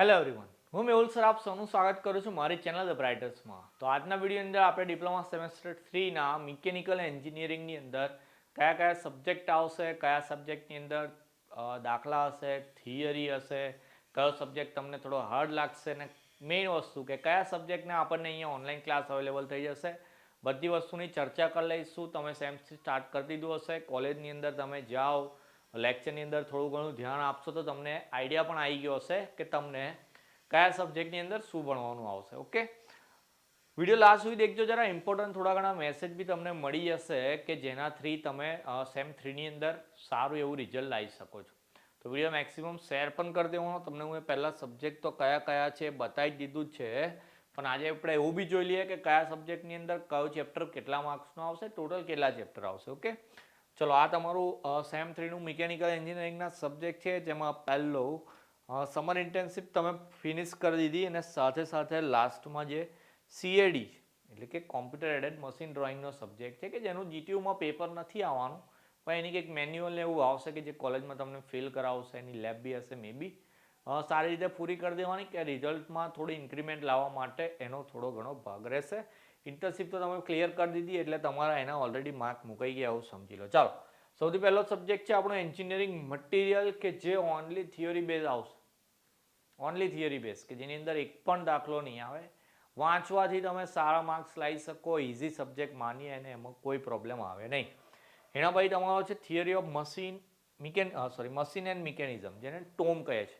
Hello everyone, હું Mehul sir આપ સૌનું સ્વાગત કરું છું મારી ચેનલ ધ બ્રાઇટર્સમાં. તો આજના વિડીયો અંદર આપણે ડિપ્લોમા સેમેસ્ટર 3ના મિકેનિકલ એન્જિનિયરિંગની અંદર કયા કયા સબ્જેક્ટ આવશે, કયા સબ્જેક્ટની અંદર દાખલા હશે, થિયરી હશે, કયો સબ્જેક્ટ તમને થોડો હાર્ડ લાગશે, ને મેઇન વસ્તુ કે કયા સબ્જેક્ટને આપણને અહીંયા ઓનલાઈન ક્લાસ અવેલેબલ થઈ જશે, બધી વસ્તુની ચર્ચા કરી લઈશું. તમે સેમસ્ટર સ્ટાર્ટ કરી દીધું હશે, કોલેજની અંદર તમે જાઓ, લેક્ચરની અંદર થોડું ઘણું ધ્યાન આપશો તો તમને આઈડિયા પણ આવી ગયો હશે કે તમને કયા સબ્જેક્ટની અંદર શું ભણવાનું આવશે. ઓકે, વિડીયો લાસ્ટ સુધી દેખજો જરા. ઇમ્પોર્ટન્ટ થોડા ઘણા મેસેજ બી તમને મળી જશે કે જેના થ્રી તમે સેમ 3ની અંદર સારું એવું રિઝલ્ટ લાવી શકો છો. તો વિડીયો મેક્સિમમ શેર પણ કરી દેવાનો. તમને હું પહેલાં સબ્જેક્ટ તો કયા કયા છે બતાવી દીધું જ છે, પણ આજે આપણે એવું બી જોઈ લઈએ કે કયા સબ્જેક્ટની અંદર કયો ચેપ્ટર કેટલા માર્ક્સનો આવશે, ટોટલ કેટલા ચેપ્ટર આવશે. ઓકે, ચલો આ તમારું સેમ 3નું મિકેનિકલ એન્જિનિયરિંગના સબ્જેક્ટ છે, જેમાં પહેલો સમર ઇન્ટર્નશીપ તમે ફિનિશ કરી દીધી અને સાથે સાથે લાસ્ટમાં જે સીએડી એટલે કે કોમ્પ્યુટર એડેડ મશીન ડ્રોઈંગનો સબ્જેક્ટ છે કે જેનું જીટીયુમાં પેપર નથી આવવાનું, પણ એની કંઈક મેન્યુઅલ ને એવું આવશે કે જે કોલેજમાં તમને ફિલ કરાવશે, એની લેબ બી હશે, મે બી સારી રીતે પૂરી કરી દેવાની કે રિઝલ્ટમાં થોડી ઇન્ક્રીમેન્ટ લાવવા માટે એનો થોડો ઘણો ભાગ રહેશે. ઇન્ટર્નશીપ તો તમે ક્લિયર કરી દીધી એટલે તમારા એના ઓલરેડી માર્ક મુકાઈ ગયા એવું સમજી લો. ચાલો, સૌથી પહેલો સબ્જેક્ટ છે આપણો એન્જિનિયરિંગ મટીરિયલ, કે જે ઓનલી થિયરી બેઝ આવશે. ઓનલી થિયરી બેઝ કે જેની અંદર એક પણ દાખલો નહીં આવે. વાંચવાથી તમે સારા માર્ક્સ લાવી શકો, ઇઝી સબ્જેક્ટ માનીએ અને એમાં કોઈ પ્રોબ્લેમ આવે નહીં. એના પછી તમારો છે theory of machine and mechanism, જેને ટોમ કહે છે.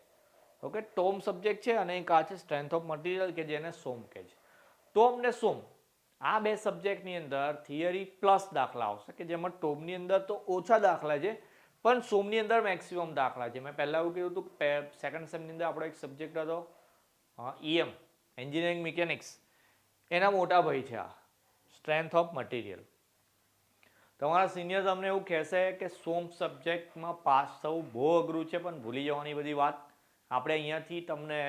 ઓકે, ટોમ સબ્જેક્ટ છે અને એક આ છે સ્ટ્રેન્થ ઓફ મટીરિયલ કે જેને સોમ કહે છે. ટોમ ને સોમ આ બે સબ્જેક્ટની અંદર થિયરી પ્લસ દાખલા આવશે કે જેમાં ટોમની અંદર તો ઓછા દાખલા છે પણ સોમની અંદર મેક્સિમમ દાખલા છે. મેં પહેલાં એવું કીધું હતું કે સેકન્ડ સેમની અંદર આપણો એક સબ્જેક્ટ હતો ઈએમ એન્જિનિયરિંગ મિકેનિક્સ, એના મોટા ભાઈ છે આ સ્ટ્રેન્થ ઓફ મટીરિયલ. તમારા સિનિયર તમને એવું કહેશે કે સોમ સબ્જેક્ટમાં પાસ થવું બહુ અઘરું છે, પણ ભૂલી જવાની બધી વાત. આપણે અહીંયાથી તમને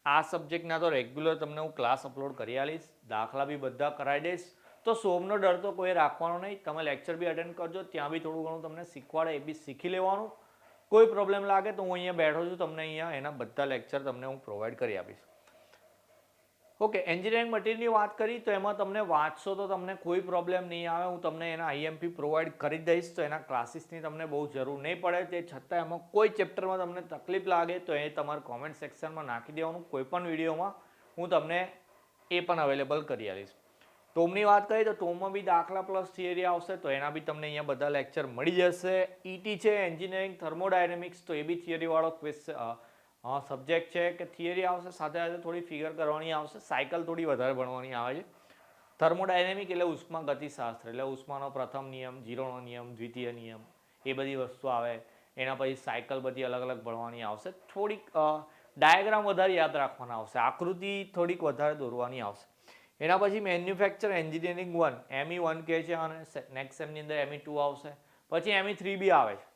આ સબ્જેક્ટના તો રેગ્યુલર તમને હું ક્લાસ અપલોડ કરી આવીશ, દાખલા બી બધા કરાવી દઈશ. તો સોમનો ડર તો કોઈ રાખવાનો નહીં. તમે લેક્ચર બી અટેન્ડ કરજો, ત્યાં બી થોડું ઘણું તમને શીખવાડે, એ બી શીખી લેવાનું. કોઈ પ્રોબ્લેમ લાગે તો હું અહીંયા બેઠો છું, તમને અહીંયા એના બધા લેક્ચર તમને હું પ્રોવાઈડ કરી આપીશ. ઓકે, એન્જિનિયરિંગ મટીરિયલની વાત કરી તો એમાં તમને વાંચશો તો તમને કોઈ પ્રોબ્લેમ નહીં આવે. હું તમને એના આઈએમપી પ્રોવાઈડ કરી દઈશ, તો એના ક્લાસીસની તમને બહુ જરૂર નહીં પડે. તે છતાં એમાં કોઈ ચેપ્ટરમાં તમને તકલીફ લાગે તો એ તમારે કોમેન્ટ સેક્શનમાં નાખી દેવાનું. કોઈ પણ વિડીયોમાં હું તમને એ પણ અવેલેબલ કરી આવીશ. ટોમની વાત કરીએ તો ટોમમાં બી દાખલા પ્લસ થિયરી આવશે, તો એના બી તમને અહીંયા બધા લેક્ચર મળી જશે. ઈટી છે એન્જિનિયરિંગ થર્મોડાયનેમિક્સ, તો એ બી થિયરીવાળો સબ્જેક્ટ છે કે થિયરી આવશે, સાથે સાથે થોડી ફિગર કરવાની આવશે, સાયકલ થોડી વધારે ભણવાની આવે છે. થર્મોડાયનેમિક એટલે ઉષ્મા ગતિશાસ્ત્ર, એટલે ઉષ્માનો પ્રથમ નિયમ, જીરોનો નિયમ, દ્વિતીય નિયમ, એ બધી વસ્તુ આવે. એના પછી સાયકલ બધી અલગ અલગ ભણવાની આવશે. થોડીક ડાયાગ્રામ વધારે યાદ રાખવાના આવશે, આકૃતિ થોડીક વધારે દોરવાની આવશે. એના પછી મેન્યુફેક્ચર એન્જિનિયરિંગ 1 ME1 કહે છે, અને નેક્સ્ટ સેમની અંદર ME2 આવશે, પછી ME3 બી આવે છે.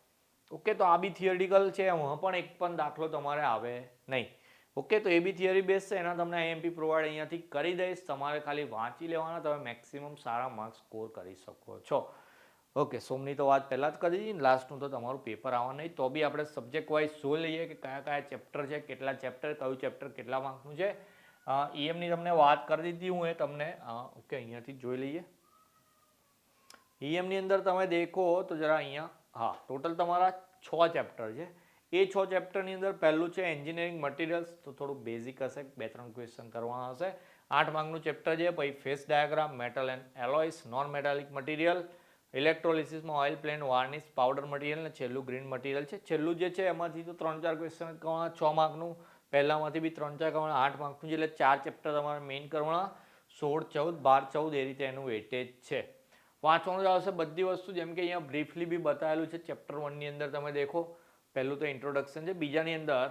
ઓકે, તો આ બી થિયરિટિકલ છે, એમાં પણ એક પણ દાખલો તમારે આવે નહીં. ઓકે, તો એ બી થિયરી બેઝ છે, એના તમને આઈએમપી પ્રોવાઈડ અહીંયાથી કરી દઈશ. તમારે ખાલી વાંચી લેવાના, તમે મેક્સિમમ સારા માર્ક્સ સ્કોર કરી શકો છો. ઓકે, સોમની તો વાત પહેલાં જ કરી દીધી, લાસ્ટનું તો તમારું પેપર આવવા નહીં. તો બી આપણે સબ્જેક્ટ વાઇઝ જોઈ લઈએ કે કયા કયા ચેપ્ટર છે, કેટલા ચેપ્ટર, કયું ચેપ્ટર કેટલા માર્ક્સનું છે. ઈએમની તમને વાત કરી દીધી હું, એ તમને ઓકે અહીંયાથી જોઈ લઈએ. ઈએમની અંદર તમે દેખો તો જરા અહીંયા, હા, ટોટલ તમારા 6 ચેપ્ટર છે. એ 6 ચેપ્ટરની અંદર પહેલું છે એન્જિનિયરિંગ મટીરિયલ્સ, તો થોડું બેઝિક હશે, 2-3 ક્વેશ્ચન કરવાના હશે. 8 માર્કનું ચેપ્ટર છે. પછી phase diagram, metal and alloys, non metallic material, ઇલેક્ટ્રોલિસિસમાં oil plane, varnish, powder material, ને છેલ્લું ગ્રીન મટીરિયલ છે. છેલ્લું જે છે એમાંથી તો 3-4 ક્વેશ્ચન કરવાના, 6 માર્કનું. પહેલામાંથી બી 3-4 કરવાના, 8 માર્કનું છે, એટલે 4 ચેપ્ટર તમારે મેઇન કરવાના. 16, 14, 12, 14 એ રીતે એનું વેટેજ છે. વાંચવાનું આવશે બધી વસ્તુ, જેમ કે અહીંયા બ્રીફલી બી બતાવેલું છે. ચેપ્ટર 1ની અંદર તમે દેખો, પહેલું તો ઇન્ટ્રોડક્શન છે, બીજાની અંદર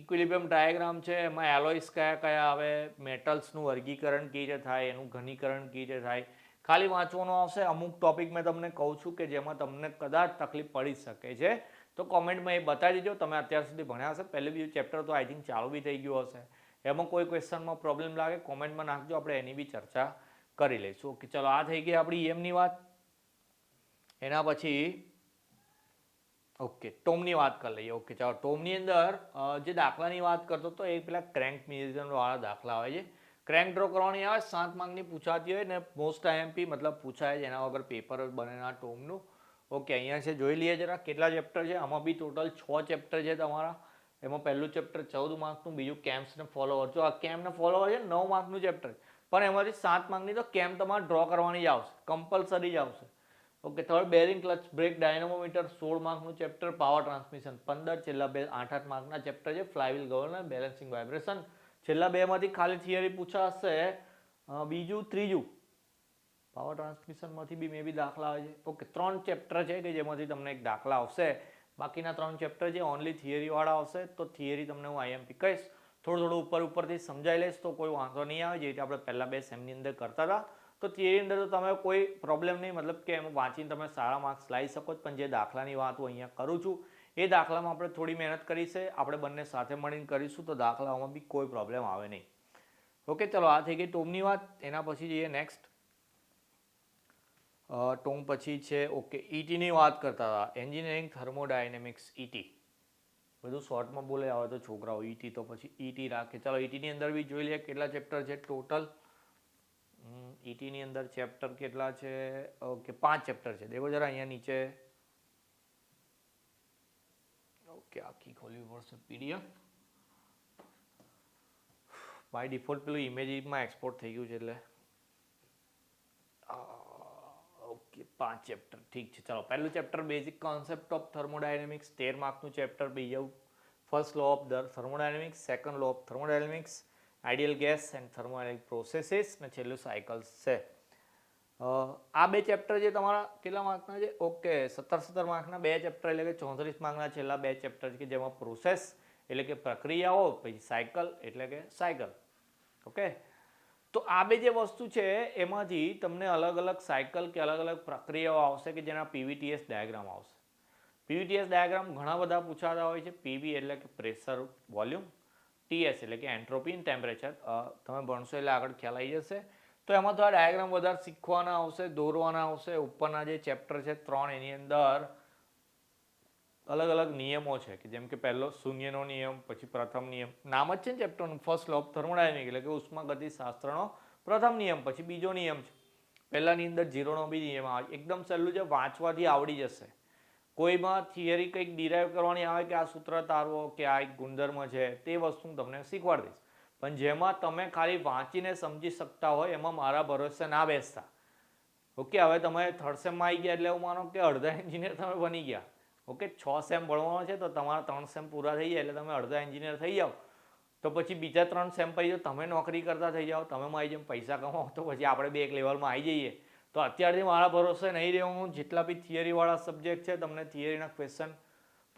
ઇક્વિલિબ્રિયમ ડાયાગ્રામ છે, એમાં એલોઇસ કયા કયા આવે, મેટલ્સનું વર્ગીકરણ કેવી રીતે થાય, એનું ઘનીકરણ કેવી રીતે થાય, ખાલી વાંચવાનું આવશે. અમુક ટોપિક મેં તમને કહું છું કે જેમાં તમને કદાચ તકલીફ પડી શકે છે, તો કોમેન્ટમાં એ બતાવી દેજો. તમે અત્યાર સુધી ભણ્યા હશે, પહેલું બીજું ચેપ્ટર તો આઈ થિંક ચાલુ બી થઈ ગયું હશે. એમાં કોઈ ક્વેશ્ચનમાં પ્રોબ્લેમ લાગે કોમેન્ટમાં નાખજો, આપણે એની બી ચર્ચા કરી લઈશું. ઓકે, ચલો આ થઈ ગઈ આપણી ઈએમની વાત. એના પછી ઓકે, ટોમની વાત કરી લઈએ. ઓકે, ચાલો. ટોમની અંદર જે દાખલાની વાત કરતો હતો એ પેલા ક્રેન્ક મિકેનિઝમ વાળા દાખલા હોય છે. ક્રેન્ક ડ્રો કરવાની આવે, 7 માર્કની પૂછાતી હોય ને મોસ્ટ આઈએમપી મતલબ પૂછાય છે, એના વગર પેપર બને ના ટોમનું. ઓકે, અહીંયા છે, જોઈ લઈએ જરા કેટલા ચેપ્ટર છે. આમાં બી ટોટલ 6 ચેપ્ટર છે તમારા. એમાં પહેલું ચેપ્ટર 14 માર્કનું, બીજું કેમ્પ્સ ને ફોલોવર. જો આ કેમ્પ ને ફોલોવર છે 9 માર્કનું ચેપ્ટર, પણ એમાંથી 7 માર્કની તો કેમ્પ તમારે ડ્રો કરવાની જ આવશે, કમ્પલસરી જ આવશે. Okay, third bearing clutch brake dynamometer 16 માર્કનું ચેપ્ટર. પાવર ટ્રાન્સમિશન 15, છેલ્લા 8 માર્કના ચેપ્ટર છે. Flywheel governor, balancing vibration. છેલ્લા 2માંથી ખાલી થિયરી પૂછાશે, બીજું ત્રીજું પાવર ટ્રાન્સમિશનમાંથી બી મે બી દાખલા આવે છે. ઓકે, 3 ચેપ્ટર છે કે જેમાંથી તમને એક દાખલા આવશે. બાકીના 3 ચેપ્ટર જે ઓનલી થિયરીવાળા આવશે. તો થિયરી તમને હું આઈએમપી કહીશ, થોડું ઉપરથી સમજાઈ લઈશ તો કોઈ વાંધો નહીં આવે. જે રીતે આપણે પહેલા 2 સેમની અંદર કરતા હતા, તો થિયરી અંદર તો તમે કોઈ પ્રોબ્લેમ નહીં, મતલબ કે એમાં વાંચીને તમે સારા માર્ક્સ લાવી શકો. પણ જે દાખલાની વાત હું અહીંયા કરું છું એ દાખલામાં આપણે થોડી મહેનત કરી છે, આપણે બંને સાથે મળીને કરીશું તો દાખલાઓમાં બી કોઈ પ્રોબ્લેમ આવે નહીં. ઓકે, ચલો, આ થઈ ગઈ ટોમની વાત. એના પછી જઈએ નેક્સ્ટ. ટોમ પછી છે, ઓકે, ઈટીની વાત કરતા હતા. Engineering thermodynamics, ET. બધું શોર્ટમાં બોલે આવે તો છોકરાઓ ઈટી તો પછી ઈટી રાખે. ચાલો, ઈટીની અંદર બી જોઈ લઈએ કેટલા ચેપ્ટર છે ટોટલ. ઈટીની અંદર ચેપ્ટર કેટલા છે? ઓકે, 5 ચેપ્ટર છે. દેખો જરા અહીંયા નીચે. ઓકે, આખી ખોલવી પડશે પીડીએફ. બાય ડિફોલ્ટ પેલું ઇમેજમાં એક્સપોર્ટ થઈ ગયું છે એટલે. ઓકે, 5 ચેપ્ટર, ઠીક છે. ચાલો, પહેલું chapter basic concept of thermodynamics, 13 માર્કનું ચેપ્ટર. બીજું first law of thermodynamics, second law of thermodynamics, ideal gas and thermodynamic processes, અને છેલ્લું સાયકલ્સ છે. આ 2 ચેપ્ટર જે તમારા કેટલા માર્કના છે? ઓકે, 17 માર્કના 2 ચેપ્ટર, એટલે કે 34 માર્કના છેલ્લા 2 ચેપ્ટર છે, કે જેમાં પ્રોસેસ એટલે કે પ્રક્રિયાઓ, પછી સાયકલ એટલે કે સાયકલ. ઓકે, તો આ 2 જે વસ્તુ છે એમાંથી તમને અલગ અલગ સાયકલ કે અલગ અલગ પ્રક્રિયાઓ આવશે કે જેના પીવીટીએસ ડાયાગ્રામ આવશે. પીવીટીએસ ડાયાગ્રામ ઘણા બધા પૂછાતા હોય છે. પીવી એટલે કે પ્રેશર વોલ્યુમ, ટીએસ એટલે કે એન્ટ્રોપી ઇન ટેમ્પરેચર. તમે ભણશો એટલે આગળ ખ્યાલ આવી જશે. તો એમાં તો આ ડાયાગ્રામ વધારે શીખવાના આવશે, દોરવાના આવશે. ઉપરના જે ચેપ્ટર છે 3, એની અંદર અલગ અલગ નિયમો છે, કે જેમ કે પહેલો શૂન્યનો નિયમ, પછી પ્રથમ નિયમ, નામ જ છે ને ચેપ્ટરનું, ફર્સ્ટ લો ઓફ થર્મોડાયનેમિક્સ એટલે કે ઉષ્માગતિશાસ્ત્રનો પ્રથમ નિયમ. પછી બીજો નિયમ છે, પહેલાની અંદર 0નો બી નિયમ આવે. એકદમ સહેલું છે, વાંચવાથી આવડી જશે. કોઈમાં થિયરી કંઈક ડિરાઈવ કરવાની આવે કે આ સૂત્ર તારવો કે આ એક ગુણધર્મ છે, તે વસ્તુ હું તમને શીખવાડી દઈશ. પણ જેમાં તમે ખાલી વાંચીને સમજી શકતા હોય એમાં મારા ભરોસે ના બેસતા. ઓકે, હવે તમે 3rd સેમમાં આવી ગયા એટલે એવું માનો કે અડધા એન્જિનિયર તમે બની ગયા. ઓકે, 6 સેમ ભણવાનો છે તો તમારા 3 સેમ પૂરા થઈ જાય એટલે તમે અડધા એન્જિનિયર થઈ જાઓ. તો પછી બીજા 3 સેમ પછી જો તમે નોકરી કરતા થઈ જાઓ, તમે મારી જેમ પૈસા કમાઓ, તો પછી આપણે બે એક લેવલમાં આવી જઈએ. તો અત્યારથી મારા ભરોસે નહીં રહેવાનું. જેટલા બી થિયરીવાળા સબ્જેક્ટ છે, તમને થિયરીના ક્વેશ્ચન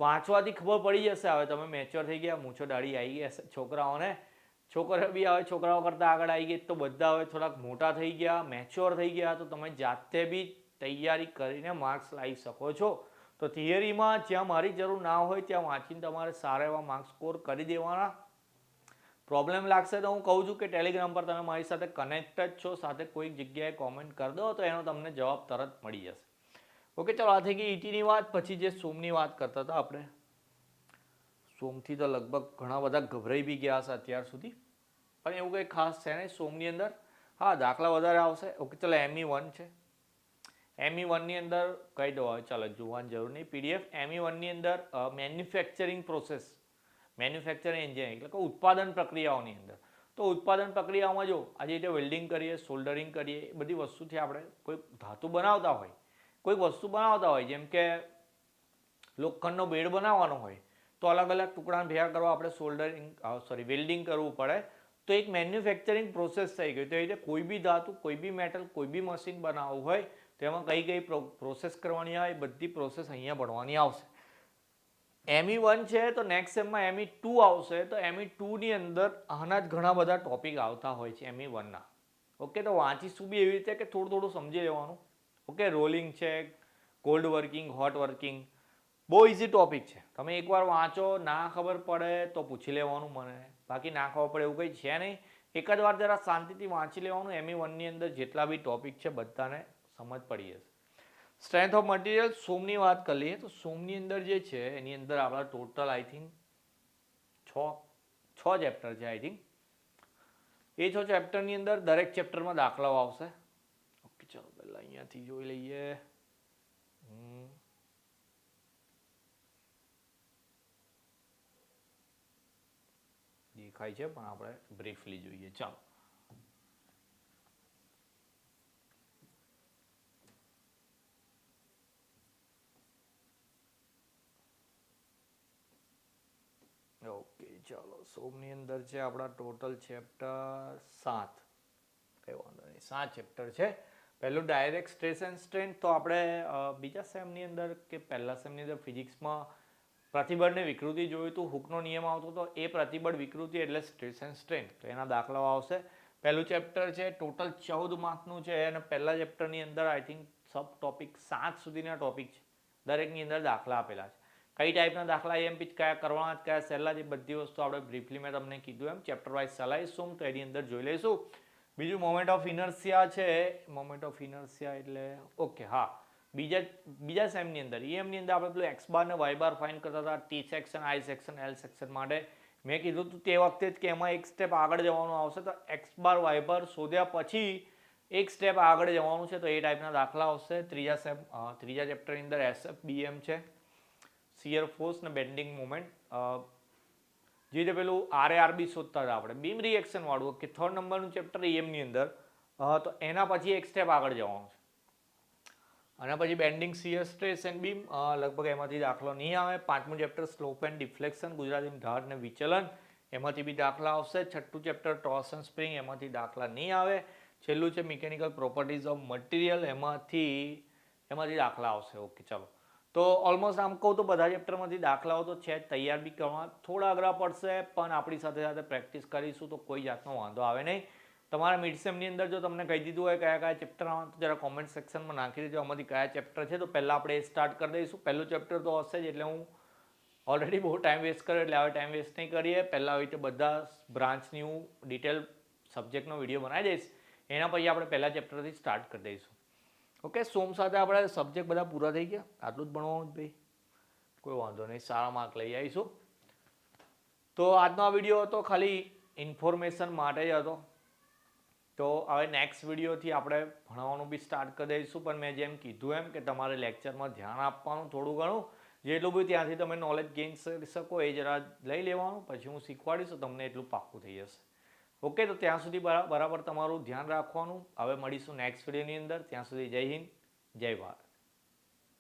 વાંચવાથી ખબર પડી જશે. હવે તમે મેચ્યોર થઈ ગયા, મૂછો દાઢી આવી ગયા હશે છોકરાઓને. છોકરીઓ બી હવે છોકરાઓ કરતાં આગળ આવી ગઈ, તો બધા હવે થોડાક મોટા થઈ ગયા, મેચ્યોર થઈ ગયા. તો તમે જાતે બી તૈયારી કરીને માર્ક્સ લાવી શકો છો. તો થિયરીમાં જ્યાં મારી જરૂર ના હોય ત્યાં વાંચીને તમારે સારા એવા માર્ક્સ સ્કોર કરી દેવાના. પ્રોબ્લેમ લાગશે તો હું કહું છું કે ટેલિગ્રામ પર તમે મારી સાથે કનેક્ટેડ છો, સાથે કોઈક જગ્યાએ કોમેન્ટ કરી દો તો એનો તમને જવાબ તરત મળી જશે. ઓકે, ચાલો, આ થઈ ગઈ ઈટીની વાત. પછી જે સોમની વાત કરતા હતા આપણે, સોમથી તો લગભગ ઘણા બધા ગભરાઈ બી ગયા હશે અત્યાર સુધી, પણ એવું કંઈ ખાસ છે નહીં સોમની અંદર. હા, દાખલા વધારે આવશે. ઓકે, ચાલો, ME1 છે. ME1ની અંદર કહી દો, ચાલો જોવાની જરૂર નહીં પીડીએફ. ME1ની અંદર મેન્યુફેક્ચરિંગ પ્રોસેસ, મેન્યુફેક્ચરિંગ એન્જિનિયરિંગ એટલે કે ઉત્પાદન પ્રક્રિયાઓની અંદર. તો ઉત્પાદન પ્રક્રિયાઓમાં જો આજે રીતે વેલ્ડિંગ કરીએ, સોલ્ડરિંગ કરીએ, એ બધી વસ્તુથી આપણે કોઈ ધાતુ બનાવતા હોય, કોઈક વસ્તુ બનાવતા હોય, જેમ કે લોખંડનો બેડ બનાવવાનો હોય, તો અલગ અલગ ટુકડાને ભેગા કરવા આપણે વેલ્ડિંગ કરવું પડે. તો એક મેન્યુફેક્ચરિંગ પ્રોસેસ થઈ ગઈ. તો એ રીતે કોઈ બી ધાતુ, કોઈ બી મેટલ, કોઈ બી મશીન બનાવવું હોય તો એમાં કઈ પ્રોસેસ કરવાની આવે, બધી પ્રોસેસ અહીંયા ભણવાની આવશે. ME1 છે તો નેક્સ્ટ સેમમાં ME2 આવશે. તો ME2ની અંદર આના જ ઘણા બધા ટોપિક આવતા હોય છે ME1ના. ઓકે, તો વાંચીશું બી એવી રીતે કે થોડું સમજી લેવાનું. ઓકે, રોલિંગ છે, કોલ્ડ વર્કિંગ, હોટ વર્કિંગ, બહુ ઇઝી ટોપિક છે. તમે એકવાર વાંચો, ના ખબર પડે તો પૂછી લેવાનું મને, બાકી ના ખબર પડે એવું કંઈ છે નહીં. એક જ વાર જરા શાંતિથી વાંચી લેવાનું. ME1ની અંદર જેટલા બી ટોપિક છે બધાને સમજ પડી જશે. સ્ટ્રેન્થ ઓફ મટીરિયલ સોમની વાત કરી લઈએ તો સોમની અંદર જે છે એની અંદર આપણા ટોટલ આઈ થિંક છ ચેપ્ટર છે આઈ થિંક. એ 6 ચેપ્ટરની અંદર દરેક ચેપ્ટરમાં દાખલાઓ આવશે. ઓકે ચાલો પહેલાં અહીંયાથી જોઈ લઈએ. દેખાય છે પણ આપણે બ્રીફલી જોઈએ. ચાલો ઓકે ચાલો સોમની અંદર છે આપણા ટોટલ ચેપ્ટર 7. કઈ વાંધો નહીં, 7 ચેપ્ટર છે. પહેલું ડાયરેક્ટ સ્ટ્રેસ એન્ડ સ્ટ્રેન. તો આપણે બીજા સેમની અંદર કે પહેલા સેમની અંદર ફિઝિક્સમાં પ્રતિબળની વિકૃતિ જોયું હતું. હુકનો નિયમ આવતો હતો. એ પ્રતિબળ વિકૃતિ એટલે સ્ટ્રેસ એન્ડ સ્ટ્રેન. તો એના દાખલાઓ આવશે. પહેલું ચેપ્ટર છે ટોટલ 14 માર્કનું છે અને પહેલા ચેપ્ટરની અંદર આઈ થિંક સબ ટોપિક 7 સુધીના ટોપિક છે. દરેકની અંદર દાખલા આપેલા છે. કઈ ટાઈપના દાખલા એમપી કયા કરવાના કયા સહેલા, જે બધી વસ્તુ આપણે બ્રીફલી મેં તમને કીધું એમ ચેપ્ટર વાઇઝ ચલાવીશું તો એની અંદર જોઈ લઈશું. બીજું મોમેન્ટ ઓફ ઇનર્શિયા છે. મોમેન્ટ ઓફ ઇનર્શિયા એટલે ઓકે હા બીજા સેમની અંદર એમની અંદર આપણે પેલું એક્સ બાર ને વાય બાર ફાઇન કરતા હતા. ટી સેક્શન, આઈ સેક્શન, એલ સેક્શન માટે મેં કીધું હતું તે વખતે જ કે એમાં એક સ્ટેપ આગળ જવાનું આવશે. તો એક્સ બાર વાય બાર શોધ્યા પછી એક સ્ટેપ આગળ જવાનું છે. તો એ ટાઈપના દાખલા આવશે. ત્રીજા ચેપ્ટરની અંદર SFBM છે, શિયર ફોર્સ ને બેન્ડિંગ મોમેન્ટ. જે રીતે પેલું RARB શોધતા હતા આપણે બીમ રિએક્શન વાળું કે 3rd નંબરનું ચેપ્ટર એમની અંદર. તો એના પછી એક સ્ટેપ આગળ જવાનું છે. અને પછી bending, shear, stress and beam લગભગ એમાંથી દાખલો નહીં આવે. 5મું ચેપ્ટર સ્લોપ એન્ડ ડિફ્લેક્શન, ગુજરાતીમાં ઢાળ ને વિચલન, એમાંથી બી દાખલા આવશે. 6ઠું ચેપ્ટર ટોર્શન સ્પ્રિંગ, એમાંથી દાખલા નહીં આવે. છેલ્લું છે મિકેનિકલ પ્રોપર્ટીઝ ઓફ મટીરિયલ, એમાંથી દાખલા આવશે. ઓકે ચાલો તો ઓલમોસ્ટ આમ કહું તો બધા ચેપ્ટરમાંથી દાખલાઓ તો છે જ. તૈયાર બી કરવા થોડા અઘરા પડશે પણ આપણી સાથે સાથે પ્રેક્ટિસ કરીશું તો કોઈ જાતનો વાંધો આવે નહીં. તમારા મિડ સેમની અંદર જો તમને કહી દીધું હોય કયા ચેપ્ટરમાં તો જરા કોમેન્ટ સેક્શનમાં નાખી દેજો આમાંથી કયા ચેપ્ટર છે. તો પહેલાં આપણે એ સ્ટાર્ટ કરી દઈશું. પહેલું ચેપ્ટર તો હશે જ એટલે હું ઓલરેડી બહુ ટાઈમ વેસ્ટ કર્યો એટલે હવે ટાઈમ વેસ્ટ નહીં કરીએ. પહેલાં આવી રીતે બધા બ્રાન્ચની હું ડિટેલ સબ્જેક્ટનો વિડીયો બનાવી દઈશ. એના પછી આપણે પહેલા ચેપ્ટરથી સ્ટાર્ટ કરી દઈશું. ઓકે સોમ સાથે આપણે સબ્જેક્ટ બધા પૂરા થઈ ગયા. આટલું જ ભણવાનું ભાઈ, કોઈ વાંધો નહીં, સારા માર્ક લઈ આવીશું. તો આજનો આ વિડીયો હતો ખાલી ઇન્ફોર્મેશન માટે જ હતો. તો હવે નેક્સ્ટ વિડીયોથી આપણે ભણવાનું બી સ્ટાર્ટ કરી દઈશું. પણ મેં જેમ કીધું એમ કે તમારે લેક્ચરમાં ધ્યાન આપવાનું થોડું ઘણું, જેટલું બી ત્યાંથી તમે નોલેજ ગેઇન કરી શકો એ જરા લઈ લેવાનું. પછી હું શીખવાડીશ તો તમને એટલું પાક્કું થઈ જશે. ઓકે તો ત્યાં સુધી બરાબર તમારું ધ્યાન રાખવાનું. હવે મળીશું નેક્સ્ટ વિડીયોની અંદર. ત્યાં સુધી જય હિન્દ, જય ભારત.